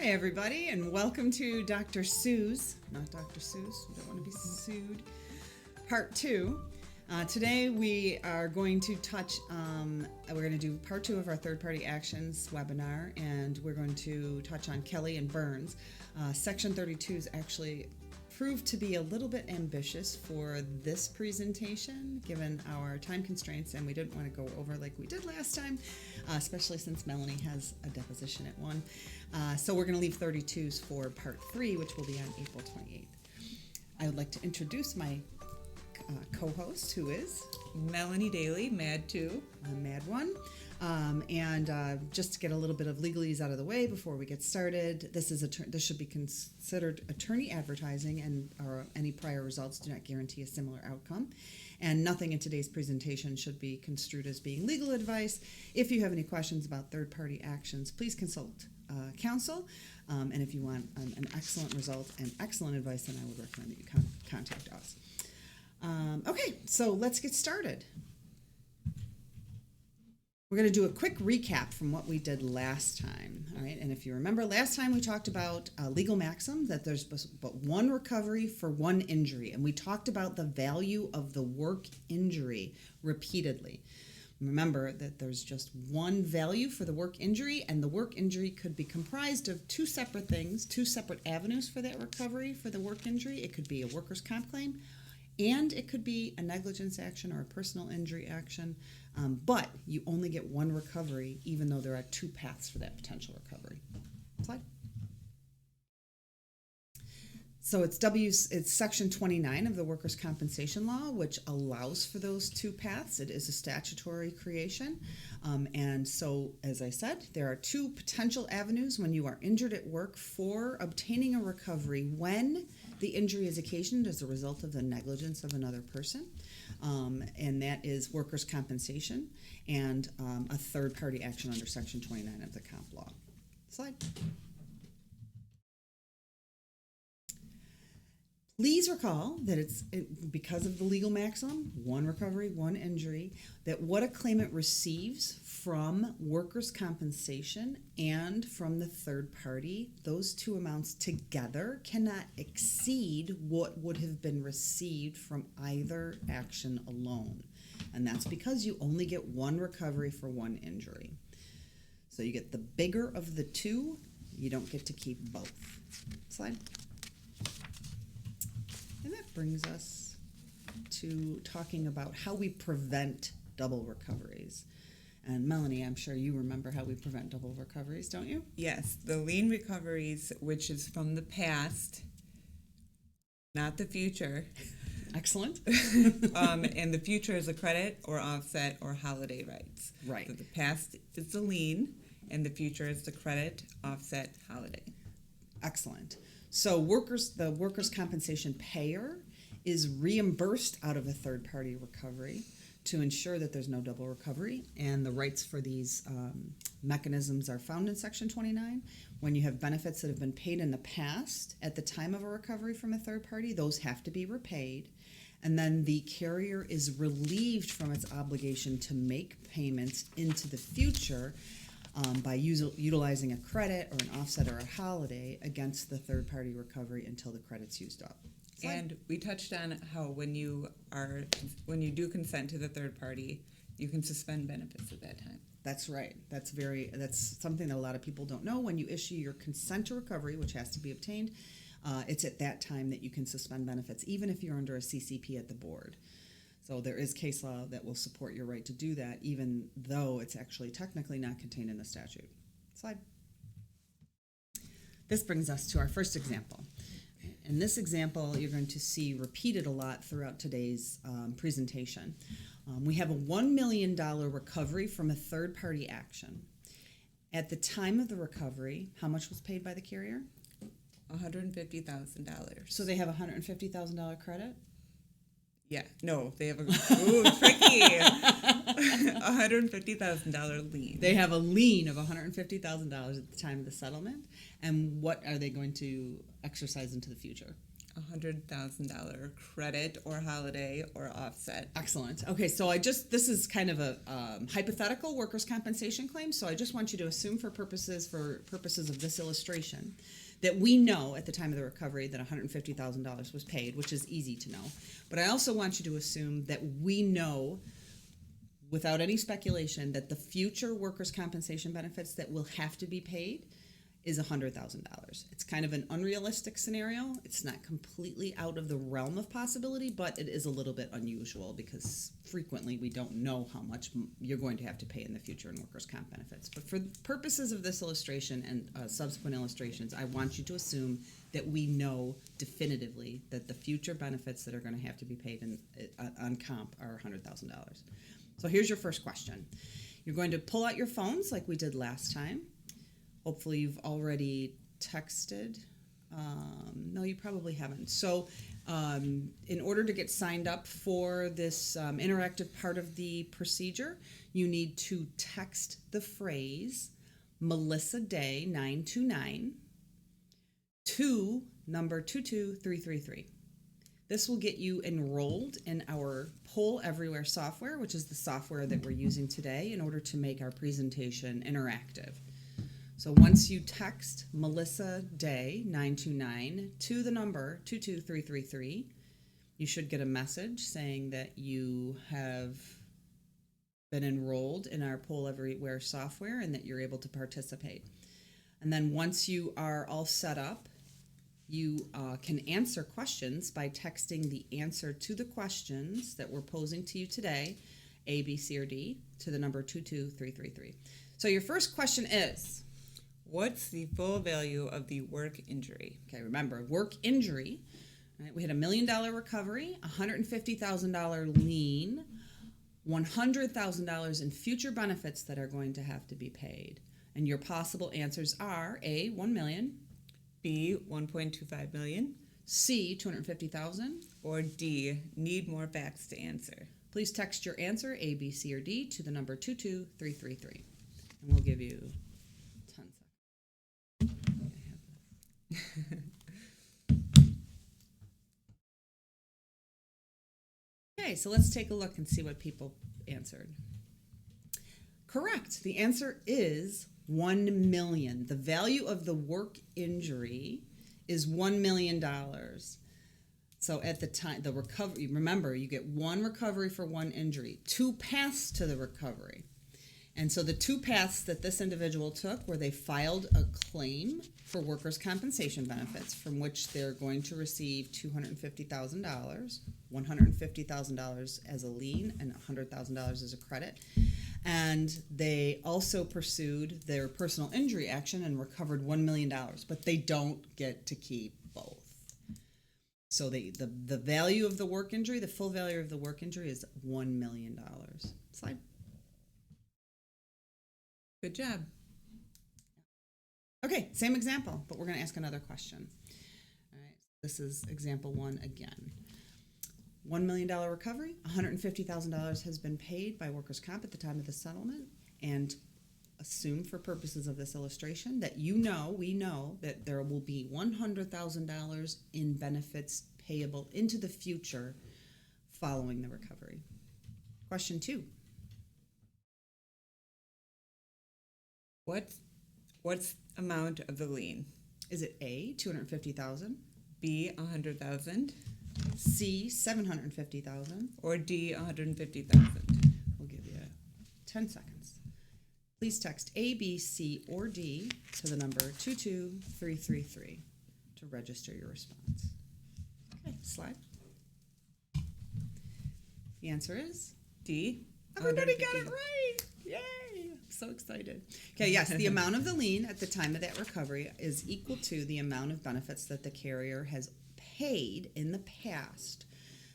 Hi, everybody, and welcome to Dr. Sue's, not Dr. Seuss, we don't want to be sued, part 2. Today we are going to we're going to do part 2 of our third-party actions webinar, and we're going to touch on Kelly and Burns. Section 32 is actually proved to be a little bit ambitious for this presentation, given our time constraints, and we didn't want to go over like we did last time, especially since Melanie has a deposition at 1. So we're going to leave 32s for part 3, which will be on April 28th. I would like to introduce my co-host, who is Melanie Daly, M.A.D. 2. M.A.D. 1. Just to get a little bit of legalese out of the way before we get started, this should be considered attorney advertising, and any prior results do not guarantee a similar outcome. And nothing in today's presentation should be construed as being legal advice. If you have any questions about third-party actions, please consult counsel. And if you want an excellent result and excellent advice, then I would recommend that you contact us. Okay, so let's get started. We're going to do a quick recap from what we did last time, all right? And if you remember, last time we talked about a legal maxim that there's but one recovery for one injury, and we talked about the value of the work injury repeatedly. Remember that there's just one value for the work injury, and the work injury could be comprised of two separate things, two separate avenues for that recovery for the work injury. It could be a workers' comp claim, and it could be a negligence action or a personal injury action, but you only get one recovery, even though there are two paths for that potential recovery. Slide. So it's Section 29 of the Workers' Compensation Law, which allows for those two paths. It is a statutory creation. And so, as I said, there are two potential avenues when you are injured at work for obtaining a recovery when the injury is occasioned as a result of the negligence of another person. And that is workers' compensation and a third-party action under Section 29 of the Comp Law. Slide. Please recall that because of the legal maximum, one recovery, one injury, that what a claimant receives from workers' compensation and from the third party, those two amounts together cannot exceed what would have been received from either action alone. And that's because you only get one recovery for one injury. So you get the bigger of the two, you don't get to keep both. Slide. And that brings us to talking about how we prevent double recoveries. And Melanie, I'm sure you remember how we prevent double recoveries, don't you? Yes, the lien recoveries, which is from the past, not the future. Excellent. And the future is a credit or offset or holiday rights. Right. So the past is the lien, and the future is the credit, offset, holiday. Excellent. So the workers' compensation payer is reimbursed out of a third-party recovery to ensure that there's no double recovery, and the rights for these mechanisms are found in Section 29. When you have benefits that have been paid in the past at the time of a recovery from a third party, those have to be repaid, and then the carrier is relieved from its obligation to make payments into the future by utilizing a credit or an offset or a holiday against the third-party recovery until the credit's used up. And we touched on how when you do consent to the third party, you can suspend benefits at that time. That's right. That's something that a lot of people don't know. When you issue your consent to recovery, which has to be obtained, it's at that time that you can suspend benefits, even if you're under a CCP at the board. So there is case law that will support your right to do that, even though it's actually technically not contained in the statute. Slide. This brings us to our first example. In this example, you're going to see repeated a lot throughout today's presentation. We have a $1 million recovery from a third-party action. At the time of the recovery, how much was paid by the carrier? $150,000. So they have a $150,000 credit? Yeah, no, they have a tricky $150,000 lien. They have a lien of $150,000 at the time of the settlement. And what are they going to exercise into the future? $100,000 credit or holiday or offset. Excellent. Okay, so this is kind of a hypothetical workers' compensation claim, so I just want you to assume for purposes of this illustration that we know at the time of the recovery that $150,000 was paid, which is easy to know. But I also want you to assume that we know, without any speculation, that the future workers' compensation benefits that will have to be paid is $100,000. It's kind of an unrealistic scenario. It's not completely out of the realm of possibility, but it is a little bit unusual because frequently we don't know how much you're going to have to pay in the future in workers' comp benefits. But for purposes of this illustration and subsequent illustrations, I want you to assume that we know definitively that the future benefits that are going to have to be paid on comp are $100,000. So here's your first question. You're going to pull out your phones like we did last time. Hopefully you've already texted. No, you probably haven't. So in order to get signed up for this interactive part of the procedure, you need to text the phrase Melissa Day 929 to number 22333. This will get you enrolled in our Poll Everywhere software, which is the software that we're using today in order to make our presentation interactive. So once you text Melissa Day 929 to the number 22333, you should get a message saying that you have been enrolled in our Poll Everywhere software and that you're able to participate. And then once you are all set up, you can answer questions by texting the answer to the questions that we're posing to you today, A, B, C, or D, to the number 22333. So your first question is, what's the full value of the work injury? Okay, remember, work injury, right? We had $1 million recovery, $150,000 lien, $100,000 in future benefits that are going to have to be paid. And your possible answers are A, $1 million, B, $1.25 million, C, $250,000, or D, need more facts to answer. Please text your answer, A, B, C, or D, to the number 22333. And we'll give you 10 seconds. Okay, so let's take a look and see what people answered. Correct. The answer is $1 million. The value of the work injury is $1 million. So at the time, the recovery, remember, you get one recovery for one injury, two paths to the recovery. And so the two paths that this individual took were they filed a claim for workers' compensation benefits from which they're going to receive $250,000, $150,000 as a lien, and $100,000 as a credit. And they also pursued their personal injury action and recovered $1 million, but they don't get to keep both. So the value of the work injury, the full value of the work injury is $1 million. Slide. Good job. Okay, same example, but we're going to ask another question. All right, this is example one again. $1 million recovery, $150,000 has been paid by workers' comp at the time of the settlement, and assume for purposes of this illustration that we know that there will be $100,000 in benefits payable into the future following the recovery. Question two. What's amount of the lien? Is it A, $250,000, B, $100,000, C, $750,000, or D, $150,000? We'll give you 10 seconds. Please text A, B, C, or D to the number 22333 to register your response. Okay, slide. The answer is D. Everybody got it right! Yay! I'm so excited. Okay, yes, the amount of the lien at the time of that recovery is equal to the amount of benefits that the carrier has paid in the past.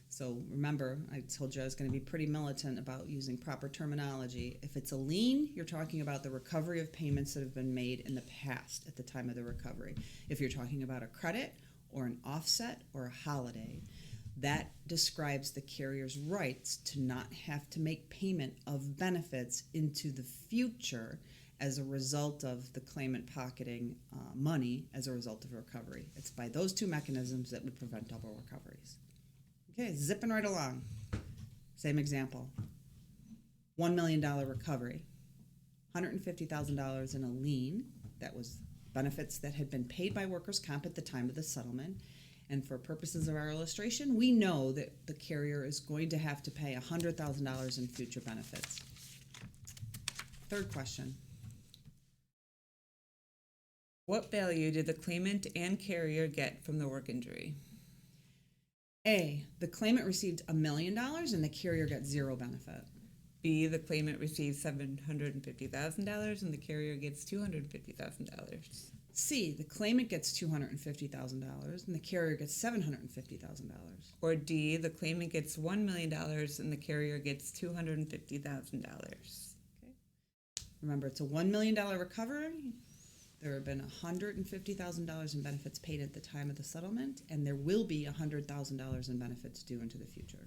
So remember, I told you I was going to be pretty militant about using proper terminology. If it's a lien, you're talking about the recovery of payments that have been made in the past at the time of the recovery. If you're talking about a credit or an offset or a holiday, that describes the carrier's rights to not have to make payment of benefits into the future as a result of the claimant pocketing money as a result of recovery. It's by those two mechanisms that would prevent double recoveries. Okay, zipping right along. Same example. $1 million recovery. $150,000 in a lien that was benefits that had been paid by workers' comp at the time of the settlement. And for purposes of our illustration, we know that the carrier is going to have to pay $100,000 in future benefits. Third question. What value did the claimant and carrier get from the work injury? A, the claimant received $1 million and the carrier got zero benefit. B, the claimant receives $750,000 and the carrier gets $250,000. C, the claimant gets $250,000 and the carrier gets $750,000. Or D, the claimant gets $1 million and the carrier gets $250,000. Okay. Remember, it's a $1 million recovery. There have been $150,000 in benefits paid at the time of the settlement, and there will be $100,000 in benefits due into the future.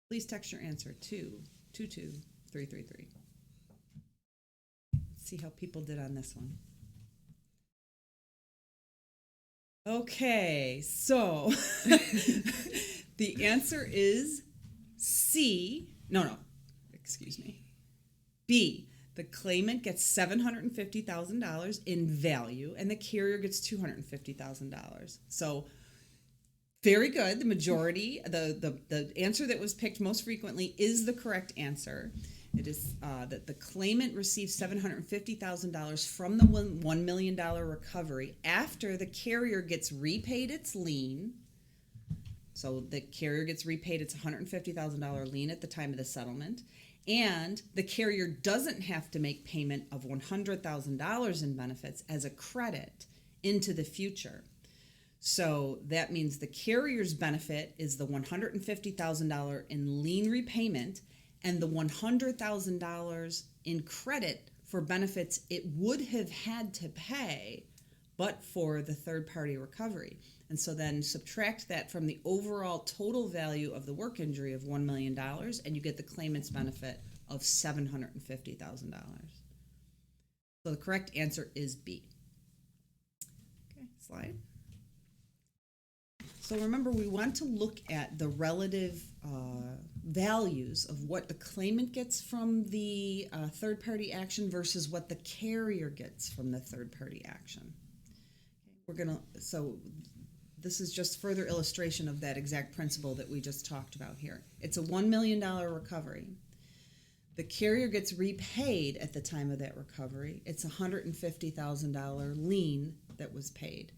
Please text your answer to 22333. Let's see how people did on this one. Okay, so the answer is C. No, excuse me. B. The claimant gets $750,000 in value, and the carrier gets $250,000. So, very good. The majority, the answer that was picked most frequently is the correct answer. It is that the claimant receives $750,000 from the $1 million recovery after the carrier gets repaid its lien. So the carrier gets repaid its $150,000 lien at the time of the settlement. And the carrier doesn't have to make payment of $100,000 in benefits as a credit into the future. So that means the carrier's benefit is the $150,000 in lien repayment and the $100,000 in credit for benefits it would have had to pay but for the third-party recovery. And so then subtract that from the overall total value of the work injury of $1 million, and you get the claimant's benefit of $750,000. So the correct answer is B. Okay, slide. So remember, we want to look at the relative values of what the claimant gets from the third-party action versus what the carrier gets from the third-party action. So this is just further illustration of that exact principle that we just talked about here. It's a $1 million recovery. The carrier gets repaid at the time of that recovery. It's a $150,000 lien that was paid.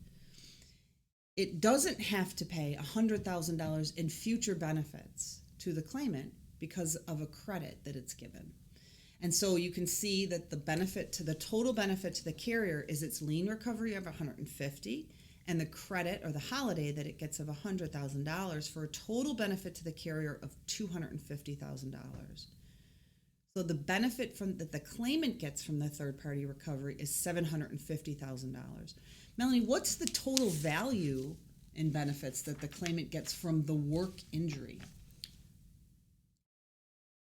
It doesn't have to pay $100,000 in future benefits to the claimant because of a credit that it's given. And so you can see that the total benefit to the carrier is its lien recovery of $150,000 and the credit or the holiday that it gets of $100,000 for a total benefit to the carrier of $250,000. So the benefit that the claimant gets from the third-party recovery is $750,000. Melanie, what's the total value in benefits that the claimant gets from the work injury?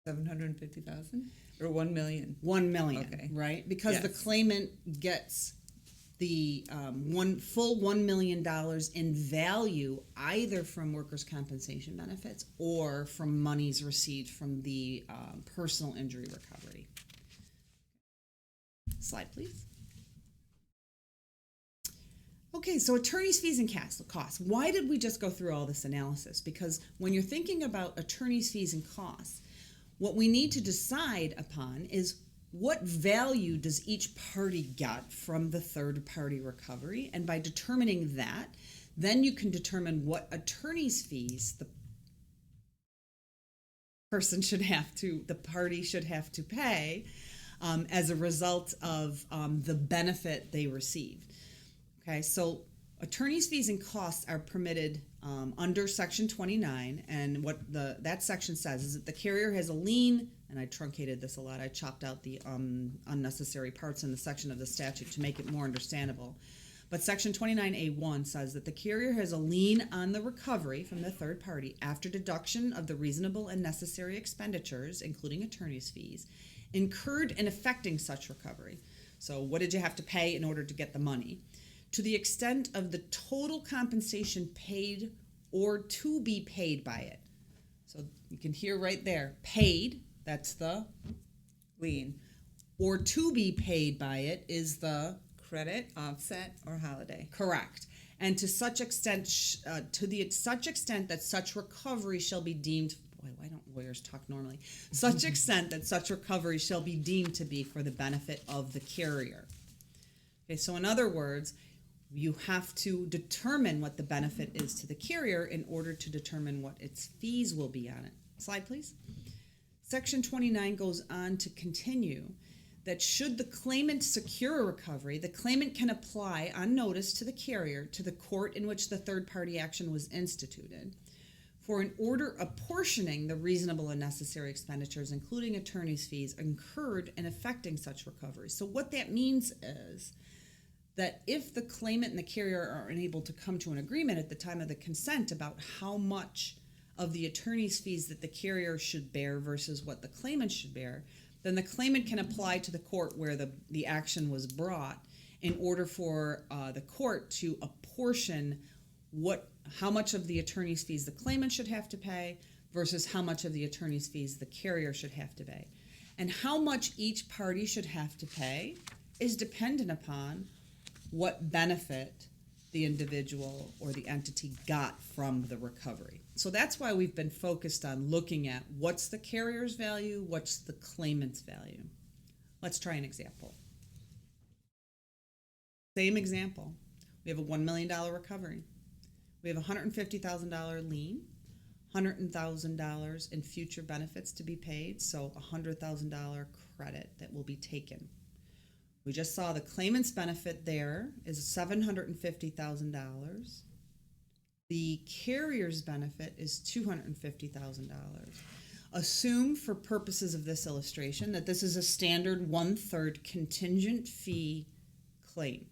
$750,000 or $1 million? $1 million, okay. Right? Because yes. the claimant gets the full $1 million in value either from workers' compensation benefits or from monies received from the personal injury recovery. Slide, please. Okay, so attorney's fees and costs. Why did we just go through all this analysis? Because when you're thinking about attorney's fees and costs, what we need to decide upon is what value does each party get from the third-party recovery? And by determining that, then you can determine what attorney's fees the party should have to pay as a result of the benefit they received. Okay, so attorney's fees and costs are permitted under Section 29, and what that section says is that the carrier has a lien, and I truncated this a lot. I chopped out the unnecessary parts in the section of the statute to make it more understandable. But Section 29A1 says that the carrier has a lien on the recovery from the third party after deduction of the reasonable and necessary expenditures, including attorney's fees, incurred in effecting such recovery. So what did you have to pay in order to get the money? To the extent of the total compensation paid or to be paid by it. So you can hear right there, paid, that's the Lien. or to be paid by it is the Credit, offset, or holiday. correct. And to such extent, such extent that such recovery shall be deemed. Boy, why don't lawyers talk normally? Such extent that such recovery shall be deemed to be for the benefit of the carrier. Okay, so in other words, you have to determine what the benefit is to the carrier in order to determine what its fees will be on it. Slide, please. Section 29 goes on to continue that should the claimant secure a recovery, the claimant can apply on notice to the carrier to the court in which the third-party action was instituted for an order apportioning the reasonable and necessary expenditures, including attorney's fees, incurred in effecting such recovery. So what that means is that if the claimant and the carrier are unable to come to an agreement at the time of the consent about how much of the attorney's fees that the carrier should bear versus what the claimant should bear, then the claimant can apply to the court where the action was brought in order for the court to apportion how much of the attorney's fees the claimant should have to pay versus how much of the attorney's fees the carrier should have to pay. And how much each party should have to pay is dependent upon what benefit the individual or the entity got from the recovery. So that's why we've been focused on looking at what's the carrier's value, what's the claimant's value. Let's try an example. Same example. We have a $1 million recovery. We have a $150,000 lien, $100,000 in future benefits to be paid, so a $100,000 credit that will be taken. We just saw the claimant's benefit there is $750,000. The carrier's benefit is $250,000. Assume for purposes of this illustration that this is a standard 1/3 contingent fee claim,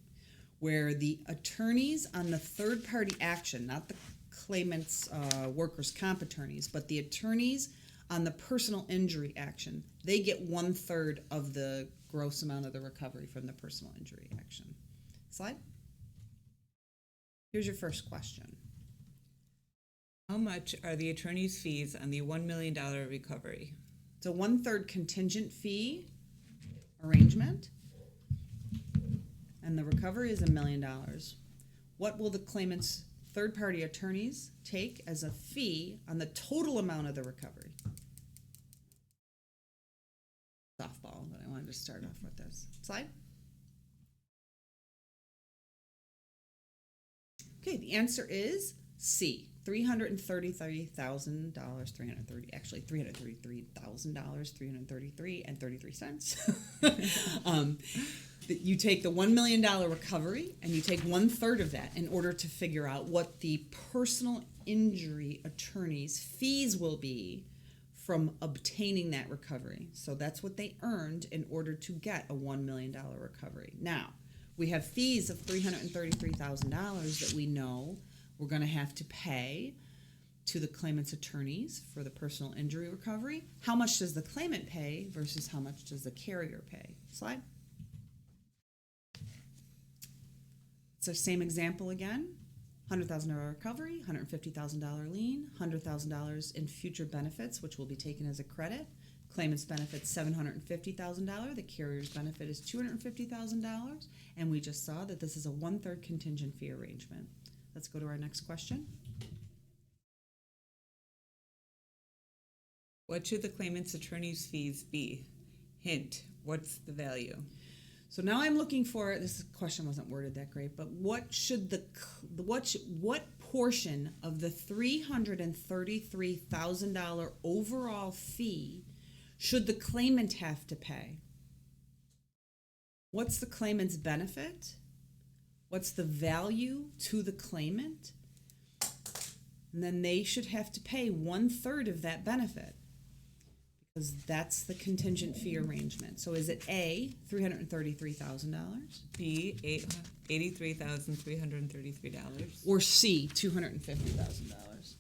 where the attorneys on the third-party action, not the claimant's workers' comp attorneys, but the attorneys on the personal injury action, they get 1/3 of the gross amount of the recovery from the personal injury action. Slide. Here's your first question. How much are the attorney's fees on the $1 million recovery? It's a 1/3 contingent fee arrangement, and the recovery is $1 million. What will the claimant's third-party attorneys take as a fee on the total amount of the recovery? Softball, but I wanted to start off with this. Slide. Okay, the answer is C, $333,000, $333,000, you take the $1 million recovery and you take 1/3 of that in order to figure out what the personal injury attorney's fees will be from obtaining that recovery. So that's what they earned in order to get a $1 million recovery. Now, we have fees of $333,000 that we know we're going to have to pay to the claimant's attorneys for the personal injury recovery. How much does the claimant pay versus how much does the carrier pay? Slide. It's the same example again. $100,000 recovery, $150,000 lien, $100,000 in future benefits, which will be taken as a credit. Claimant's benefit $750,000. The carrier's benefit is $250,000. And we just saw that this is a 1/3 contingent fee arrangement. Let's go to our next question. What should the claimant's attorney's fees be? Hint, what's the value? So now I'm looking for, this question wasn't worded that great, but what portion of the $333,000 overall fee should the claimant have to pay? What's the claimant's benefit? What's the value to the claimant? And then they should have to pay 1/3 of that benefit, because that's the contingent fee arrangement. So is it A, $333,000? B, $83,333. Or C, $250,000?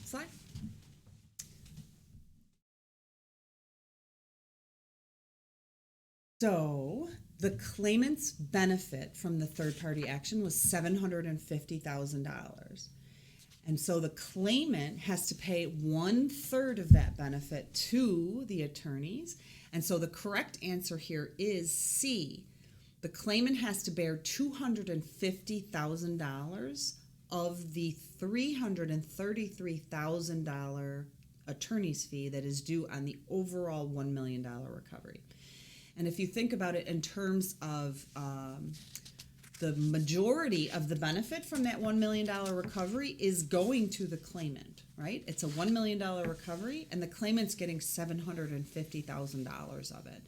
Slide. So the claimant's benefit from the third-party action was $750,000. And so the claimant has to pay 1/3 of that benefit to the attorneys. And so the correct answer here is C. The claimant has to bear $250,000 of the $333,000 attorney's fee that is due on the overall $1 million recovery. And if you think about it in terms of the majority of the benefit from that $1 million recovery is going to the claimant, right? It's a $1 million recovery, and the claimant's getting $750,000 of it.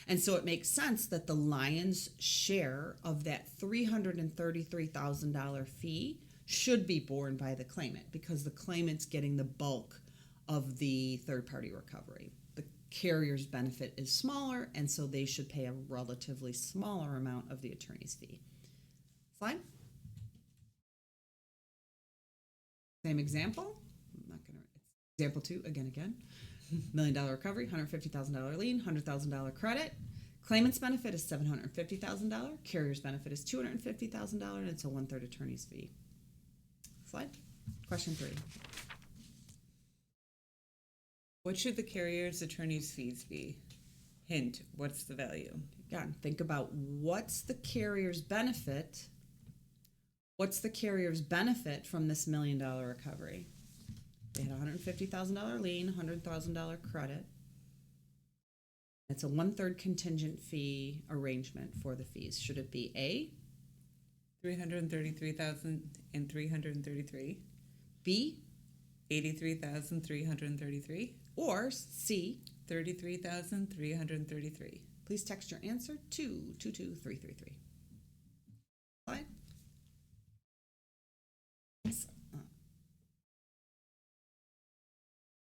And so it makes sense that the lion's share of that $333,000 fee should be borne by the claimant, because the claimant's getting the bulk of the third-party recovery. The carrier's benefit is smaller, and so they should pay a relatively smaller amount of the attorney's fee. Slide. Same example. I'm not gonna. Example 2 again. $1 million recovery, $150,000 lien, $100,000 credit. Claimant's benefit is $750,000. Carrier's benefit is $250,000, and it's a 1/3 attorney's fee. Slide. Question 3. What should the carrier's attorney's fees be? Hint, what's the value? Again, think about what's the carrier's benefit. What's the carrier's benefit from this $1 million recovery? They had a $150,000 lien, $100,000 credit. It's a 1/3 contingent fee arrangement for the fees. Should it be A, $333,333, B, $83,333, or C? $33,333. Please text your answer to 22333. Slide. Yes.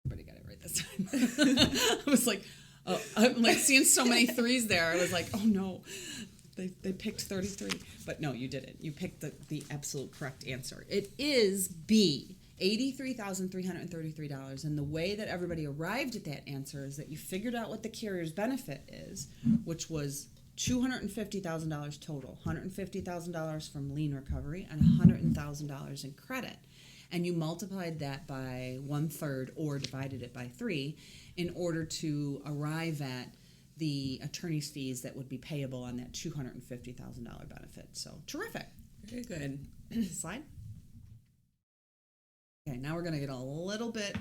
Everybody got it right this time. I was like, oh, I'm like seeing so many threes there. I was like, oh no, they picked 33. But no, you didn't. You picked the absolute correct answer. It is B, $83,333. And the way that everybody arrived at that answer is that you figured out what the carrier's benefit is, which was $250,000 total, $150,000 from lien recovery and $100,000 in credit. And you multiplied that by 1/3 or divided it by 3 in order to arrive at the attorney's fees that would be payable on that $250,000 benefit. So terrific. Very good. Slide. Okay, now we're going to get a little bit,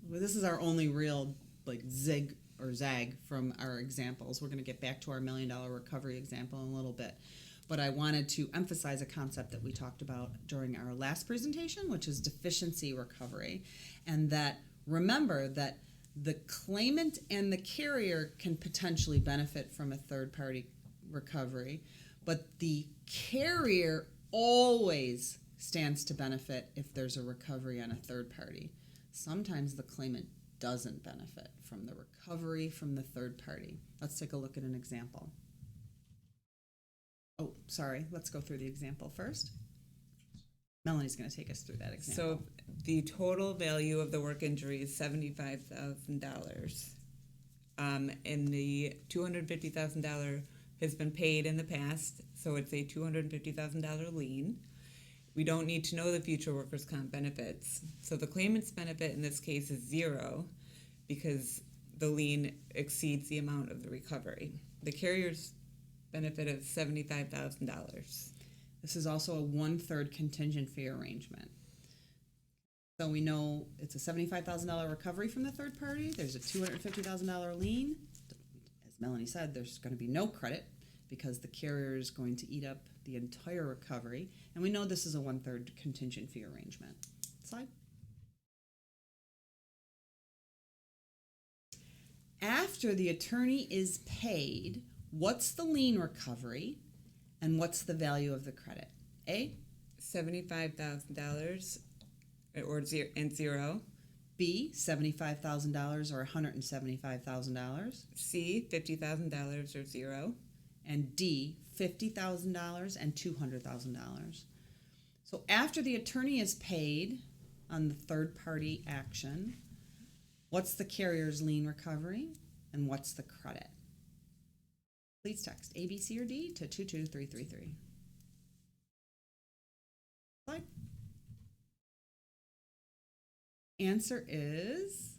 this is our only real like zig or zag from our examples. We're going to get back to our $1 million recovery example in a little bit. But I wanted to emphasize a concept that we talked about during our last presentation, which is deficiency recovery. And that, remember that the claimant and the carrier can potentially benefit from a third-party recovery, but the carrier always stands to benefit if there's a recovery on a third party. Sometimes the claimant doesn't benefit from the recovery from the third party. Let's take a look at an example. Oh, sorry. Let's go through the example first. Melanie's going to take us through that example. So the total value of the work injury is $75,000. And the $250,000 has been paid in the past, so it's a $250,000 lien. We don't need to know the future workers' comp benefits. So the claimant's benefit in this case is 0 because the lien exceeds the amount of the recovery. The carrier's benefit is $75,000. This is also a 1/3 contingent fee arrangement. So we know it's a $75,000 recovery from the third party. There's a $250,000 lien. As Melanie said, there's going to be no credit because the carrier is going to eat up the entire recovery. And we know this is a 1/3 contingent fee arrangement. Slide. After the attorney is paid, what's the lien recovery and what's the value of the credit? A, $75,000 or 0. B, $75,000 or $175,000. C, $50,000 or 0. And D, $50,000 and $200,000. So after the attorney is paid on the third party action, what's the carrier's lien recovery and what's the credit? please text A, B, C, or D to 22333. Slide. Answer is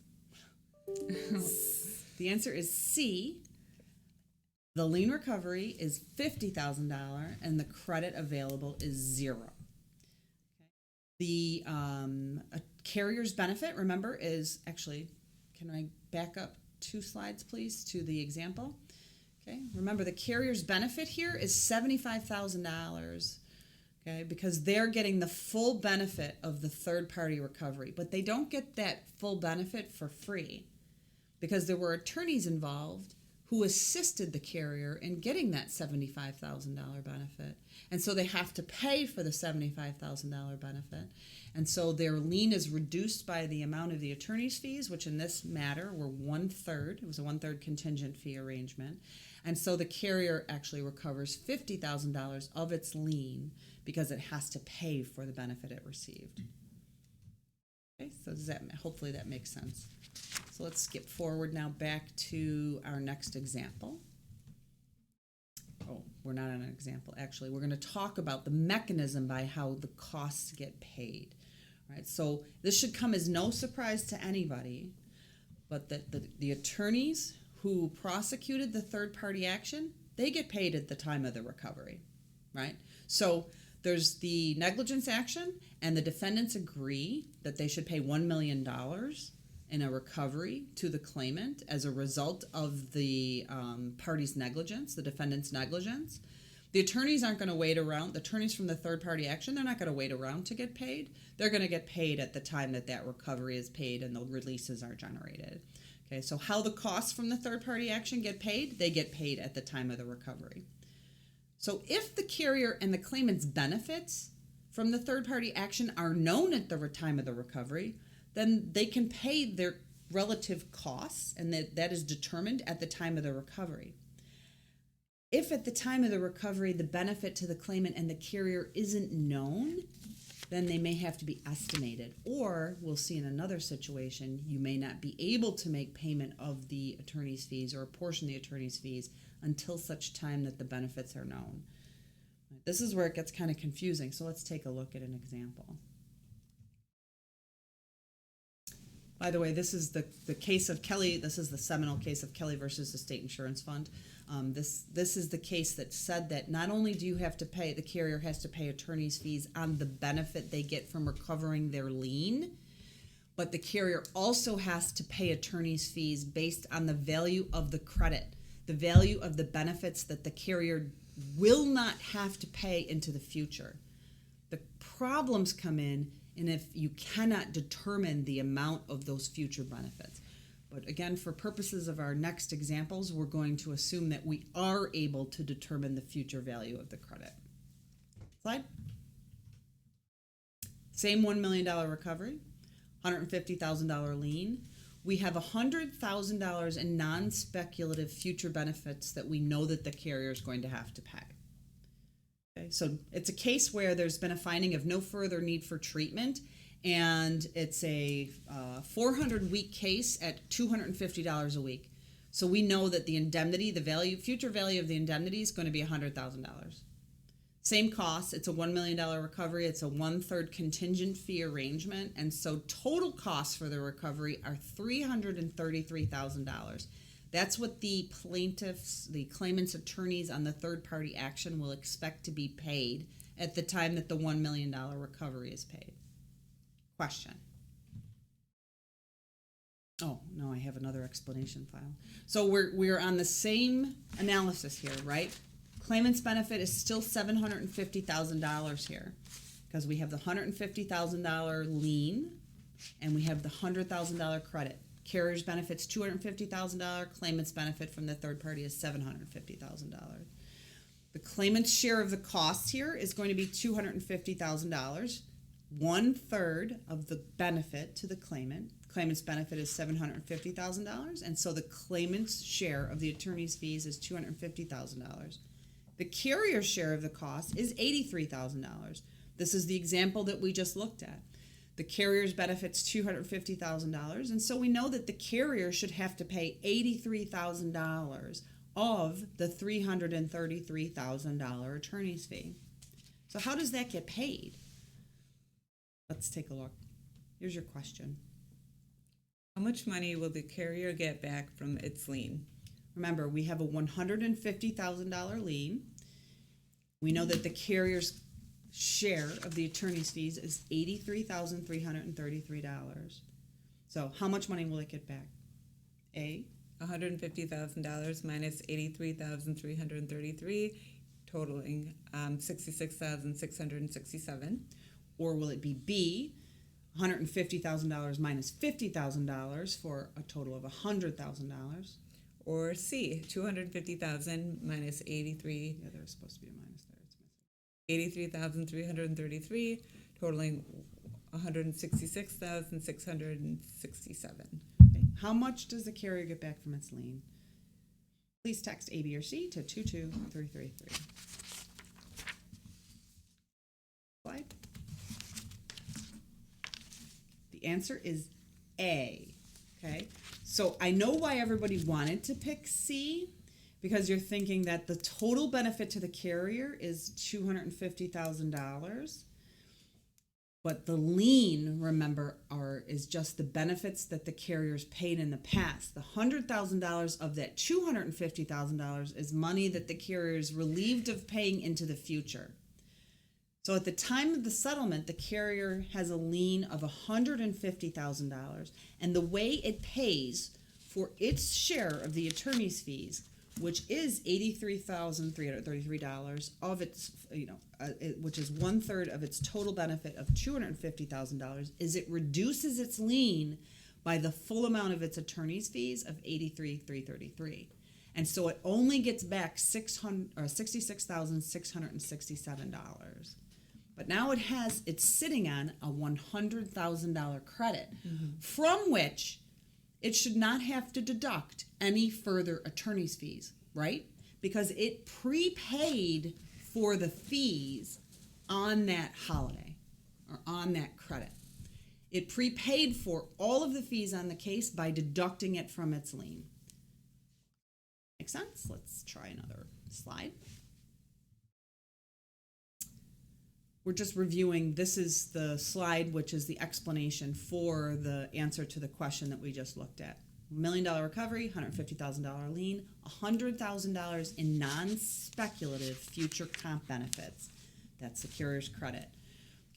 the answer is C. The lien recovery is $50,000 and the credit available is 0. The a carrier's benefit, remember, is actually, can I back up 2 slides, please, to the example? Okay, remember the carrier's benefit here is $75,000. Okay, because they're getting the full benefit of the third-party recovery, but they don't get that full benefit for free because there were attorneys involved who assisted the carrier in getting that $75,000 benefit. And so they have to pay for the $75,000 benefit. And so their lien is reduced by the amount of the attorney's fees, which in this matter were 1/3. It was a 1/3 contingent fee arrangement. And so the carrier actually recovers $50,000 of its lien because it has to pay for the benefit it received. Okay, so hopefully that makes sense. So let's skip forward now back to our next example. Oh, we're not on an example. Actually, we're going to talk about the mechanism by how the costs get paid. All right, so this should come as no surprise to anybody, but the attorneys who prosecuted the third-party action, they get paid at the time of the recovery, right? So there's the negligence action, and the defendants agree that they should pay $1 million in a recovery to the claimant as a result of the party's negligence, the defendant's negligence. The attorneys aren't going to wait around. The attorneys from the third-party action, they're not going to wait around to get paid. They're going to get paid at the time that recovery is paid and the releases are generated. Okay, so how the costs from the third-party action get paid? They get paid at the time of the recovery. So if the carrier and the claimant's benefits from the third-party action are known at the time of the recovery, then they can pay their relative costs, and that is determined at the time of the recovery. If at the time of the recovery the benefit to the claimant and the carrier isn't known, then they may have to be estimated. Or we'll see in another situation, you may not be able to make payment of the attorney's fees or a portion of the attorney's fees until such time that the benefits are known. This is where it gets kind of confusing, so let's take a look at an example. By the way, this is the case of Kelly. This is the seminal case of Kelly versus the State Insurance Fund. This is the case that said that not only do you have to pay, the carrier has to pay attorney's fees on the benefit they get from recovering their lien, but the carrier also has to pay attorney's fees based on the value of the credit, the value of the benefits that the carrier will not have to pay into the future. The problems come in if you cannot determine the amount of those future benefits. But again, for purposes of our next examples, we're going to assume that we are able to determine the future value of the credit. Slide. Same $1 million recovery, $150,000 lien. We have $100,000 in non-speculative future benefits that we know that the carrier is going to have to pay. Okay, so it's a case where there's been a finding of no further need for treatment, and it's a 400-week case at $250 a week. So we know that the indemnity, the future value of the indemnity is going to be $100,000. Same cost. It's a $1 million recovery. It's a 1/3 contingent fee arrangement, and so total costs for the recovery are $333,000. That's what the claimant's attorneys on the third-party action will expect to be paid at the time that the $1 million recovery is paid. Question. Oh, no, I have another explanation file. So we're on the same analysis here, right? Claimant's benefit is still $750,000 here because we have the $150,000 lien and we have the $100,000 credit. Carrier's benefit's $250,000. Claimant's benefit from the third party is $750,000. The claimant's share of the costs here is going to be $250,000, 1/3 of the benefit to the claimant. Claimant's benefit is $750,000, and so the claimant's share of the attorney's fees is $250,000. The carrier's share of the cost is $83,000. This is the example that we just looked at. The carrier's benefit's $250,000, and so we know that the carrier should have to pay $83,000 of the $333,000 attorney's fee. So how does that get paid? Let's take a look. Here's your question. How much money will the carrier get back from its lien? Remember, we have a $150,000 lien. We know that the carrier's share of the attorney's fees is $83,333. So how much money will it get back? A, $150,000 minus $83,333, totaling $66,667. or will it be B, $150,000 minus $50,000 for a total of $100,000? Or C, $250,000 minus 83. Yeah, there's supposed to be a minus there. It's missing. $83,333, totaling $166,667. Okay. How much does the carrier get back from its lien? Please text A, B, or C to 22333. Slide. The answer is A. Okay, so I know why everybody wanted to pick C, because you're thinking that the total benefit to the carrier is $250,000. But the lien, remember, is just the benefits that the carrier's paid in the past. The $100,000 of that $250,000 is money that the carrier is relieved of paying into the future. So at the time of the settlement, the carrier has a lien of $150,000, and the way it pays for its share of the attorney's fees, which is $83,333 of its, which is 1/3 of its total benefit of $250,000, is it reduces its lien by the full amount of its attorney's fees of $83,333. And so it only gets back $66,667. But now it's sitting on a $100,000 credit, from which it should not have to deduct any further attorney's fees, right? Because it prepaid for the fees on that holiday or on that credit. It prepaid for all of the fees on the case by deducting it from its lien. Make sense? Let's try another slide. We're just reviewing, this is the slide which is the explanation for the answer to the question that we just looked at. $1 million recovery, $150,000 lien, $100,000 in non-speculative future comp benefits. That's the carrier's credit.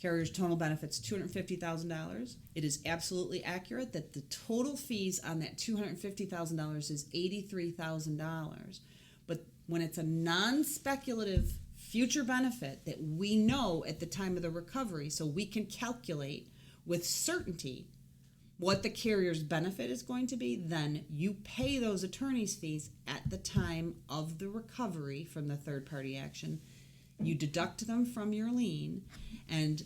Carrier's total benefits, $250,000. It is absolutely accurate that the total fees on that $250,000 is $83,000. But when it's a non-speculative future benefit that we know at the time of the recovery, so we can calculate with certainty what the carrier's benefit is going to be, then you pay those attorney's fees at the time of the recovery from the third-party action. You deduct them from your lien, and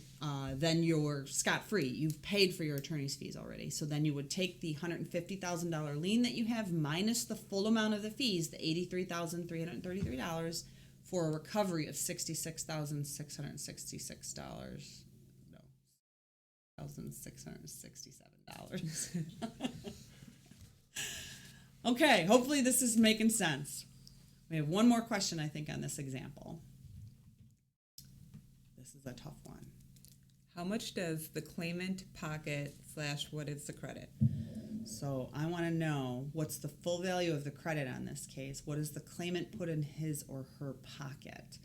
then you're scot-free. You've paid for your attorney's fees already. So then you would take the $150,000 lien that you have minus the full amount of the fees, the $83,333, for a recovery of $66,666. No, $1,667. Okay, hopefully this is making sense. We have one more question, I think, on this example. This is a tough one. How much does the claimant pocket / what is the credit? So I want to know what's the full value of the credit on this case. What does the claimant put in his or her pocket?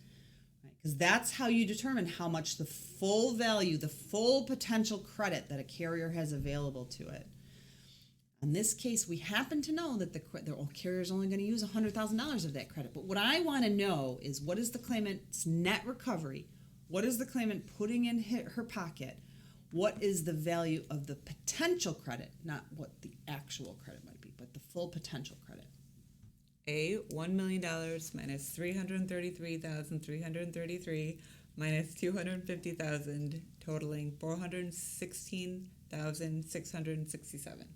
Because that's how you determine how much the full value, the full potential credit that a carrier has available to it. In this case, we happen to know that the carrier is only going to use $100,000 of that credit. But what I want to know is, what is the claimant's net recovery? What is the claimant putting in her pocket? What is the value of the potential credit, not what the actual credit might be, but the full potential credit? A, $1 million minus $333,333 minus $250,000, totaling $416,667.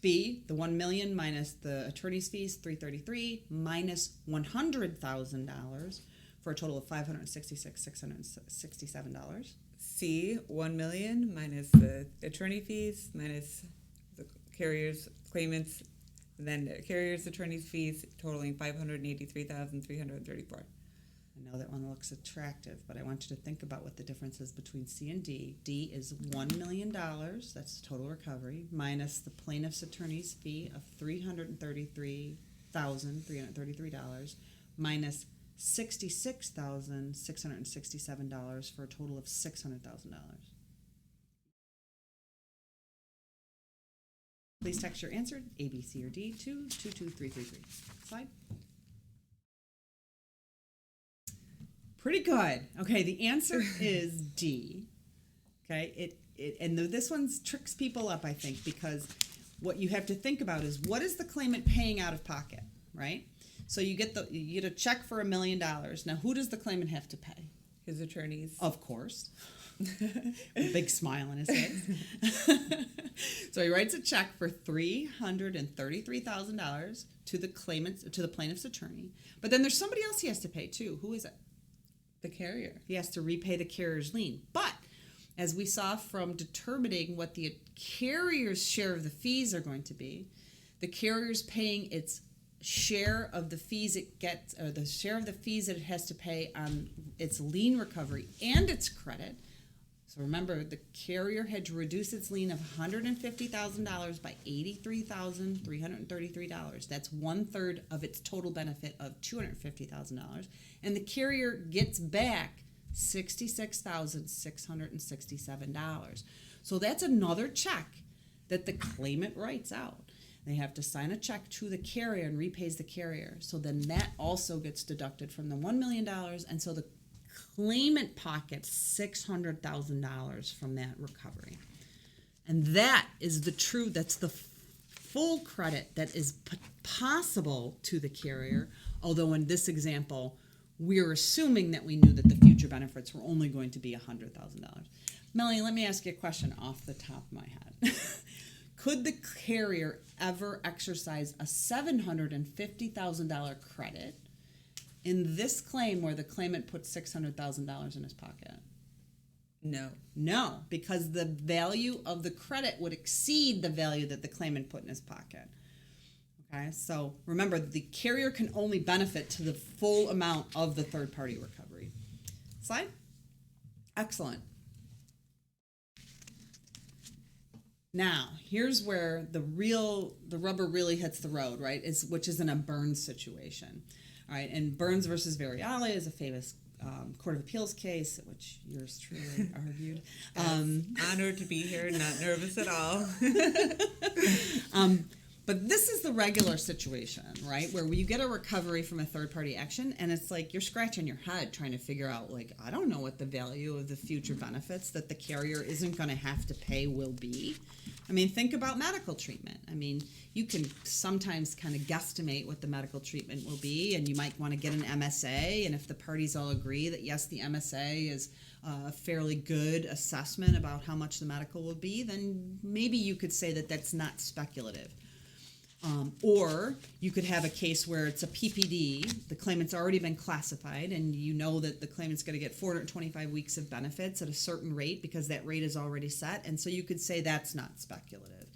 B, the $1 million minus the attorney's fees, $333, minus $100,000 for a total of $566,667. C, $1 million minus the attorney fees minus the carrier's claimant's And then the carrier's attorney's fees totaling $583,334. I know that one looks attractive, but I want you to think about what the difference is between C and D. D is $1 million, that's total recovery, minus the plaintiff's attorney's fee of $333,333, minus $66,667 for a total of $600,000. Please text your answer, A, B, C, or D, to 22333. Slide. Pretty good. Okay, the answer is D. Okay, this one tricks people up, I think, because what you have to think about is what is the claimant paying out of pocket, right? So you get a check for $1 million. Now, who does the claimant have to pay? His attorneys. Of course. A big smile on his face. So he writes a check for $333,000 to the plaintiff's attorney. But then there's somebody else he has to pay too. Who is it? The carrier. He has to repay the carrier's lien. But as we saw from determining what the carrier's share of the fees are going to be, the carrier's paying its share of the fees it gets, or the share of the fees that it has to pay on its lien recovery and its credit. So remember, the carrier had to reduce its lien of $150,000 by $83,333. That's 1/3 of its total benefit of $250,000. And the carrier gets back $66,667. So that's another check that the claimant writes out. They have to sign a check to the carrier and repays the carrier. So then that also gets deducted from the $1 million. And so the claimant pockets $600,000 from that recovery. And that's the full credit that is possible to the carrier. Although in this example, we're assuming that we knew that the future benefits were only going to be $100,000. Melanie, let me ask you a question off the top of my head. Could the carrier ever exercise a $750,000 credit in this claim where the claimant put $600,000 in his pocket? No. No, because the value of the credit would exceed the value that the claimant put in his pocket. Okay, so remember, the carrier can only benefit to the full amount of the third-party recovery. Slide. Excellent. Now, here's where the rubber really hits the road, right? Which is in a Burns situation. All right, and Burns versus Variale is a famous Court of Appeals case, which yours truly argued. Honored to be here, not nervous at all. But this is the regular situation, right, where you get a recovery from a third-party action, and it's like you're scratching your head trying to figure out, like, I don't know what the value of the future benefits that the carrier isn't going to have to pay will be. I mean, think about medical treatment. I mean, you can sometimes kind of guesstimate what the medical treatment will be, and you might want to get an MSA, and if the parties all agree that, yes, the MSA is a fairly good assessment about how much the medical will be, then maybe you could say that that's not speculative. Or you could have a case where it's a PPD, the claimant's already been classified, and you know that the claimant's going to get 425 weeks of benefits at a certain rate because that rate is already set, and so you could say that's not speculative.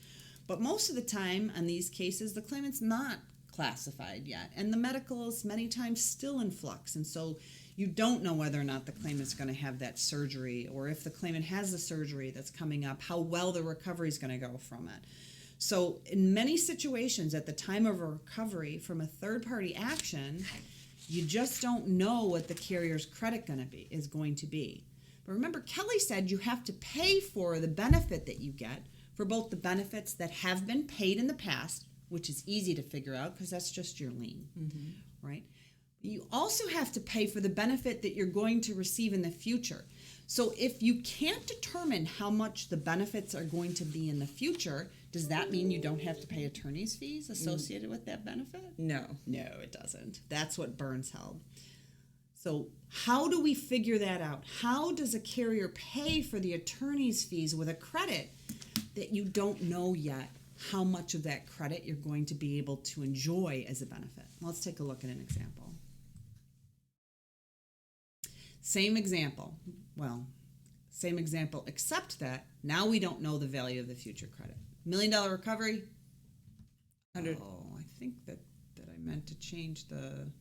But most of the time on these cases, the claimant's not classified yet, and the medical is many times still in flux, and so you don't know whether or not the claimant's going to have that surgery, or if the claimant has the surgery that's coming up, how well the recovery is going to go from it. So in many situations at the time of a recovery from a third-party action, you just don't know what the carrier's credit is going to be. But remember, Kelly said you have to pay for the benefit that you get for both the benefits that have been paid in the past, which is easy to figure out because that's just your lien, right? You also have to pay for the benefit that you're going to receive in the future. So if you can't determine how much the benefits are going to be in the future, does that mean you don't have to pay attorney's fees associated with that benefit? No. No, it doesn't. That's what Burns held. So how do we figure that out? How does a carrier pay for the attorney's fees with a credit that you don't know yet how much of that credit you're going to be able to enjoy as a benefit? Let's take a look at an example. Same example, except that now we don't know the value of the future credit. $1 million recovery, Oh, I think that I meant to change the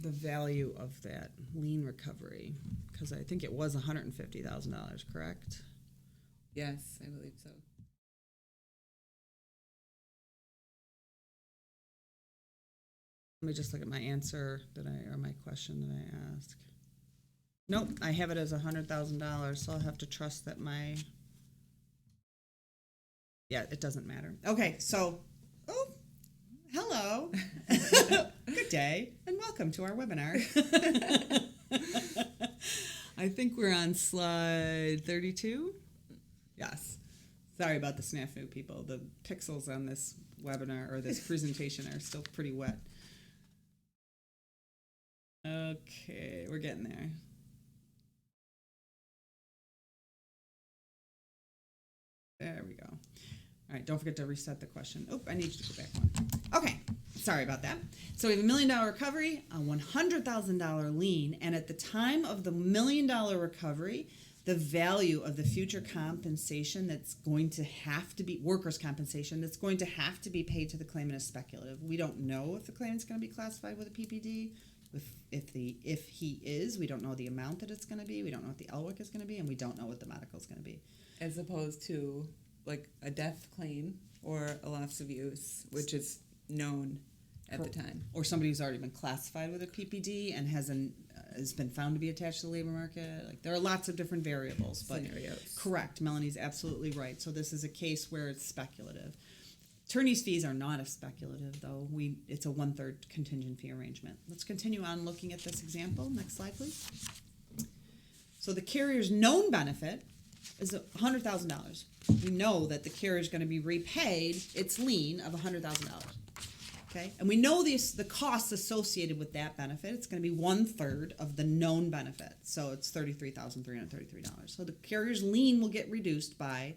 value of that lien recovery, because I think it was $150,000, correct? Yes, I believe so. Let me just look at my answer or my question that I asked. Nope, I have it as $100,000, so I'll have to trust that yeah, it doesn't matter. Okay, so, hello. Good day, and welcome to our webinar. I think we're on slide 32. Yes. Sorry about the snafu, people. The pixels on this webinar or this presentation are still pretty wet. Okay, we're getting there. There we go. All right, don't forget to reset the question. Oh, I need you to go back one. Okay, sorry about that. So we have $1 million recovery, a $100,000 lien, and at the time of the $1 million recovery, the value of the future compensation that's going to have to be, workers' compensation, that's going to have to be paid to the claimant is speculative. We don't know if the claimant's going to be classified with a PPD. If he is, we don't know the amount that it's going to be. We don't know what the LWIC is going to be, and we don't know what the medical is going to be. As opposed to like a death claim or a loss of use, which is known at the time. Or somebody who's already been classified with a PPD and has been found to be attached to the labor market. Like, there are lots of different variables. But scenarios. Correct. Melanie's absolutely right. So this is a case where it's speculative. Attorney's fees are not as speculative, though. It's a 1/3 contingent fee arrangement. Let's continue on looking at this example. Next slide, please. So the carrier's known benefit is $100,000. We know that the carrier is going to be repaid its lien of $100,000. Okay, and we know the costs associated with that benefit. It's going to be 1/3 of the known benefit, so it's $33,333. So the carrier's lien will get reduced by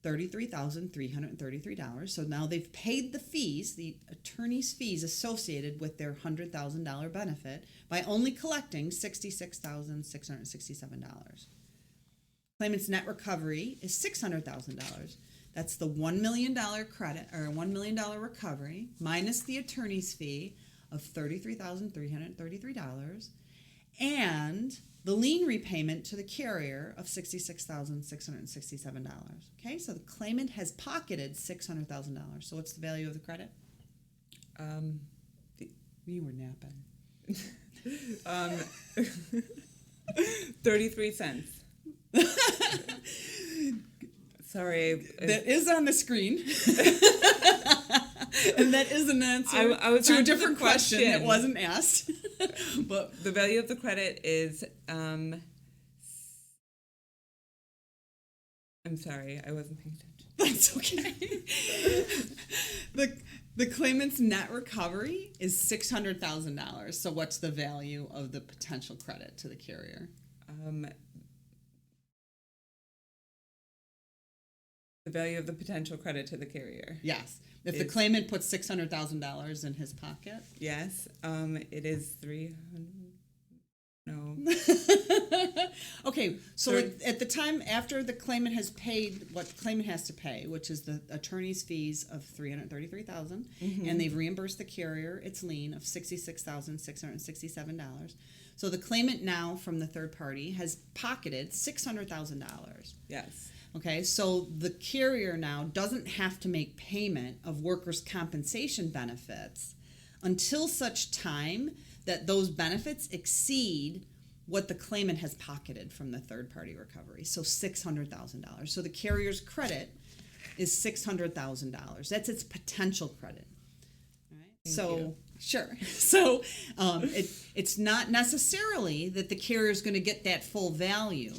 $33,333. So now they've paid the fees, the attorney's fees associated with their $100,000 benefit by only collecting $66,667. Claimant's net recovery is $600,000. That's the $1 million credit or $1 million recovery minus the attorney's fee of $33,333 and the lien repayment to the carrier of $66,667. Okay, so the claimant has pocketed $600,000. So what's the value of the credit? You were napping. 33 cents. Sorry. That is on the screen. And that is an answer I was to a different question that question. wasn't asked. But The value of the credit is, I'm sorry, I wasn't paying attention. that's okay. The claimant's net recovery is $600,000. So what's the value of the potential credit to the carrier? The value of the potential credit to the carrier. Yes. If the claimant puts $600,000 in his pocket. Yes. It is 300. No. Okay, so at the time after the claimant has paid what the claimant has to pay, which is the attorney's fees of $333,000, and they've reimbursed the carrier its lien of $66,667. So the claimant now from the third party has pocketed $600,000. Yes. Okay, so the carrier now doesn't have to make payment of workers' compensation benefits until such time that those benefits exceed what the claimant has pocketed from the third-party recovery, so $600,000. So the carrier's credit is $600,000. That's its potential credit. All right. Thank you. Sure. So it's not necessarily that the carrier is going to get that full value.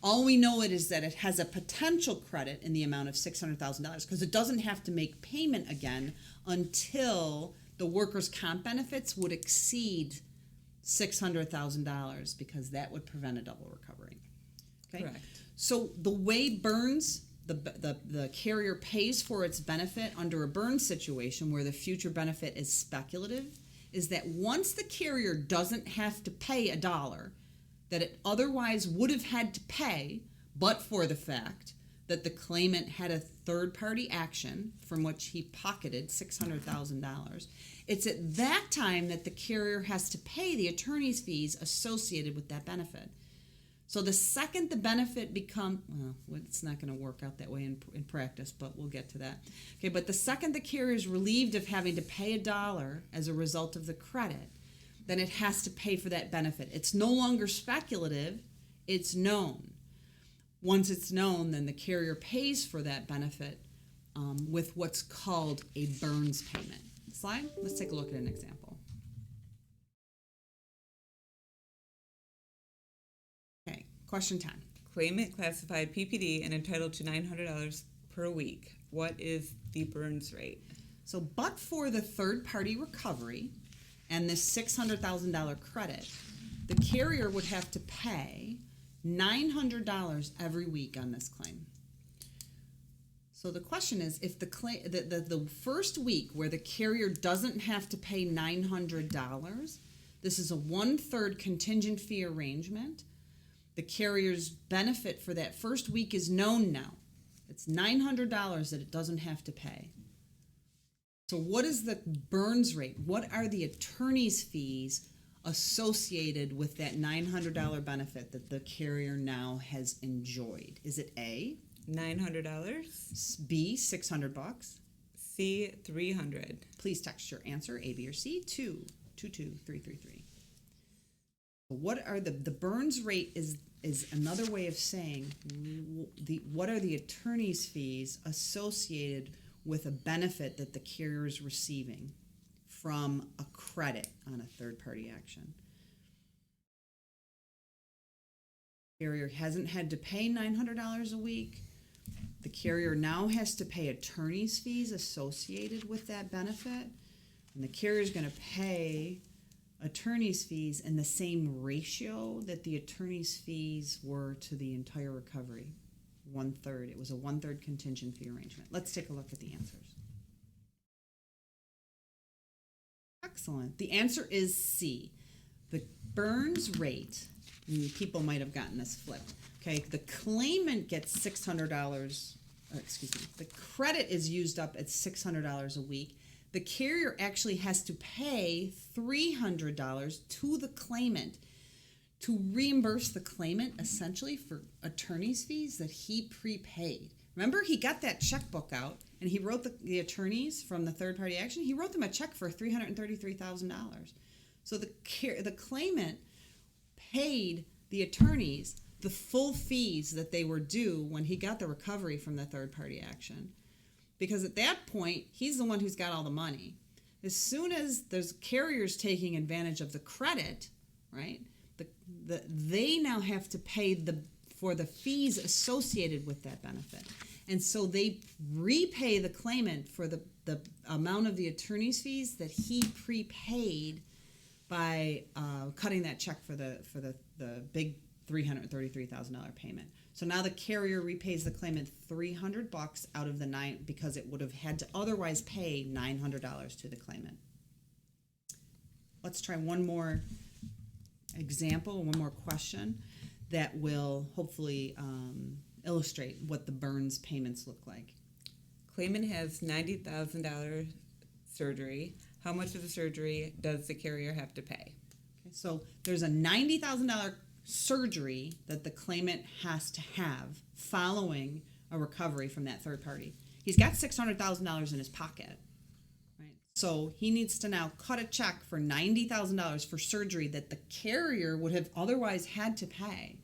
All we know is that it has a potential credit in the amount of $600,000 because it doesn't have to make payment again until the workers' comp benefits would exceed $600,000 because that would prevent a double recovery. Okay? Correct. So the way Burns, the carrier pays for its benefit under a Burns situation where the future benefit is speculative is that once the carrier doesn't have to pay $1 that it otherwise would have had to pay but for the fact that the claimant had a third-party action from which he pocketed $600,000, it's at that time that the carrier has to pay the attorney's fees associated with that benefit. So the second the benefit it's not going to work out that way in practice, but we'll get to that. Okay, but the second the carrier is relieved of having to pay $1 as a result of the credit, then it has to pay for that benefit. It's no longer speculative, it's known. Once it's known, then the carrier pays for that benefit with what's called a Burns payment. Slide. Let's take a look at an example. Okay, question 10. Claimant classified PPD and entitled to $900 per week. What is the Burns rate? So, but for the third-party recovery and this $600,000 credit, the carrier would have to pay $900 every week on this claim. So the question is, if the first week where the carrier doesn't have to pay $900, this is a 1/3 contingent fee arrangement. The carrier's benefit for that first week is known now. It's $900 that it doesn't have to pay. So what is the Burns rate? What are the attorney's fees associated with that $900 benefit that the carrier now has enjoyed? Is it A, $900, B, $600, C, $300? Please text your answer, A, B, or C, to 22333. What are the Burns rate is another way of saying what are the attorney's fees associated with a benefit that the carrier is receiving from a credit on a third-party action. Carrier hasn't had to pay $900 a week. The carrier now has to pay attorney's fees associated with that benefit, and the carrier is going to pay attorney's fees in the same ratio that the attorney's fees were to the entire recovery, 1/3. It was a 1/3 contingent fee arrangement. Let's take a look at the answers. Excellent. The answer is C. The Burns rate, people might have gotten this flipped. Okay, the claimant gets $600, the credit is used up at $600 a week. The carrier actually has to pay $300 to the claimant to reimburse the claimant essentially for attorney's fees that he prepaid. Remember, he got that checkbook out and he wrote the attorneys from the third-party action. He wrote them a check for $333,000. So the claimant paid the attorneys the full fees that they were due when he got the recovery from the third-party action. Because at that point, he's the one who's got all the money. As soon as there's carriers taking advantage of the credit, right, they now have to pay for the fees associated with that benefit. And so they repay the claimant for the amount of the attorney's fees that he prepaid by cutting that check for the big $333,000 payment. So now the carrier repays the claimant $300 out of the $900 because it would have had to otherwise pay $900 to the claimant. Let's try one more example, one more question that will hopefully illustrate what the Burns payments look like. Claimant has $90,000 surgery. How much of the surgery does the carrier have to pay? Okay, so there's a $90,000 surgery that the claimant has to have following a recovery from that third party. He's got $600,000 in his pocket, right? So he needs to now cut a check for $90,000 for surgery that the carrier would have otherwise had to pay,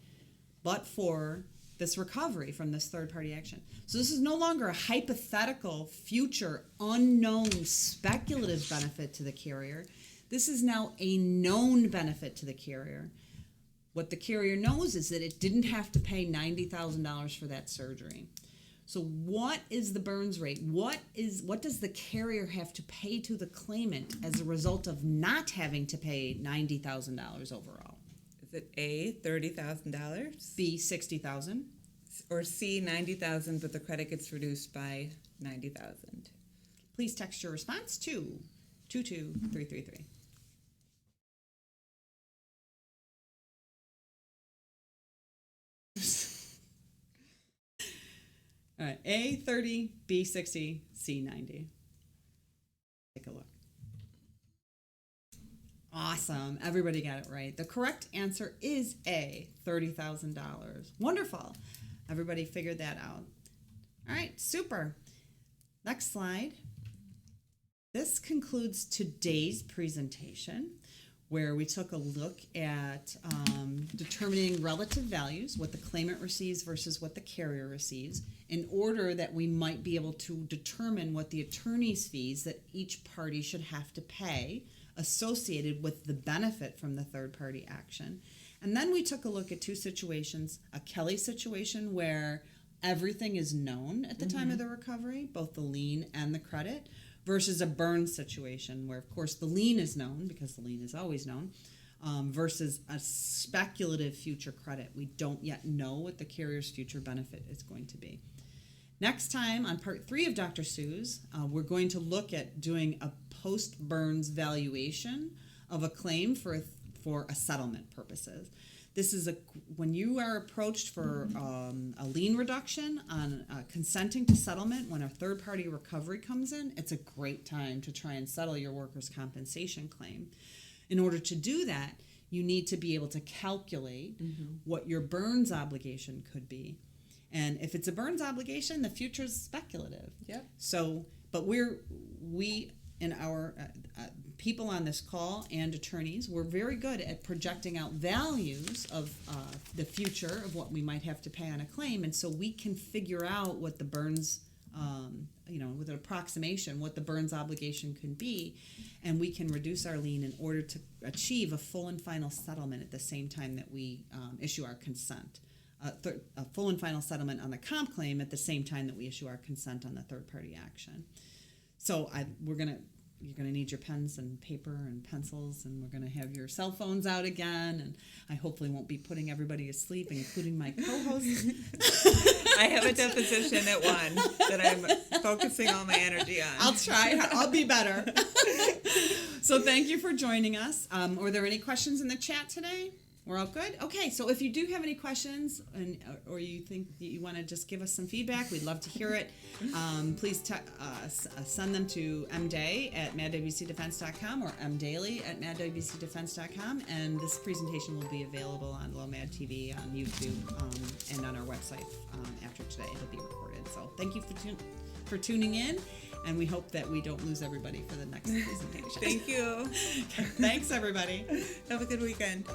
but for this recovery from this third party action. So this is no longer a hypothetical, future, unknown, speculative benefit to the carrier. This is now a known benefit to the carrier. What the carrier knows is that it didn't have to pay $90,000 for that surgery. So what is the Burns rate? What does the carrier have to pay to the claimant as a result of not having to pay $90,000 overall? Is it A, $30,000? B, $60,000? Or C, $90,000, but the credit gets reduced by $90,000? Please text your response to 22333. All right, A30, B60, C90. Take a look. Awesome. Everybody got it right. The correct answer is A, $30,000. Wonderful. Everybody figured that out. All right, super. Next slide. This concludes today's presentation, where we took a look at determining relative values, what the claimant receives versus what the carrier receives, in order that we might be able to determine what the attorney's fees that each party should have to pay associated with the benefit from the third-party action. And then we took a look at two situations, a Kelly situation where everything is known at the time of the recovery, both the lien and the credit, versus a Burns situation where, of course, the lien is known because the lien is always known, versus a speculative future credit. We don't yet know what the carrier's future benefit is going to be. Next time, on part 3 of Dr. Sue's, we're going to look at doing a post-Burns valuation of a claim for a settlement purposes. This is when you are approached for a lien reduction on consenting to settlement, when a third-party recovery comes in, it's a great time to try and settle your workers' compensation claim. In order to do that, you need to be able to calculate what your Burns obligation could be. And if it's a Burns obligation, the future is speculative. Yep. So, but we in our people on this call and attorneys, we're very good at projecting out values of the future of what we might have to pay on a claim, and so we can figure out what the Burns, with an approximation, what the Burns obligation can be, and we can reduce our lien in order to achieve a full and final settlement at the same time that we issue our consent. A full and final settlement on the comp claim at the same time that we issue our consent on the third-party action. So you're gonna need your pens and paper and pencils, and we're gonna have your cell phones out again, and I hopefully won't be putting everybody to sleep, including my co-host. I have a deposition at 1 that I'm focusing all my energy on. I'll try. I'll be better. So thank you for joining us. Were there any questions in the chat today? We're all good? Okay, so if you do have any questions or you think you want to just give us some feedback, we'd love to hear it. Please send them to M.A.D at MADWBCDefense.com or M.Daly at MADWBCDefense.com, and this presentation will be available on M.A.D TV, on YouTube, and on our website after today. It'll be recorded. So thank you for tuning in, and we hope that we don't lose everybody for the next presentation. Thank you. Thanks, everybody. Have a good weekend.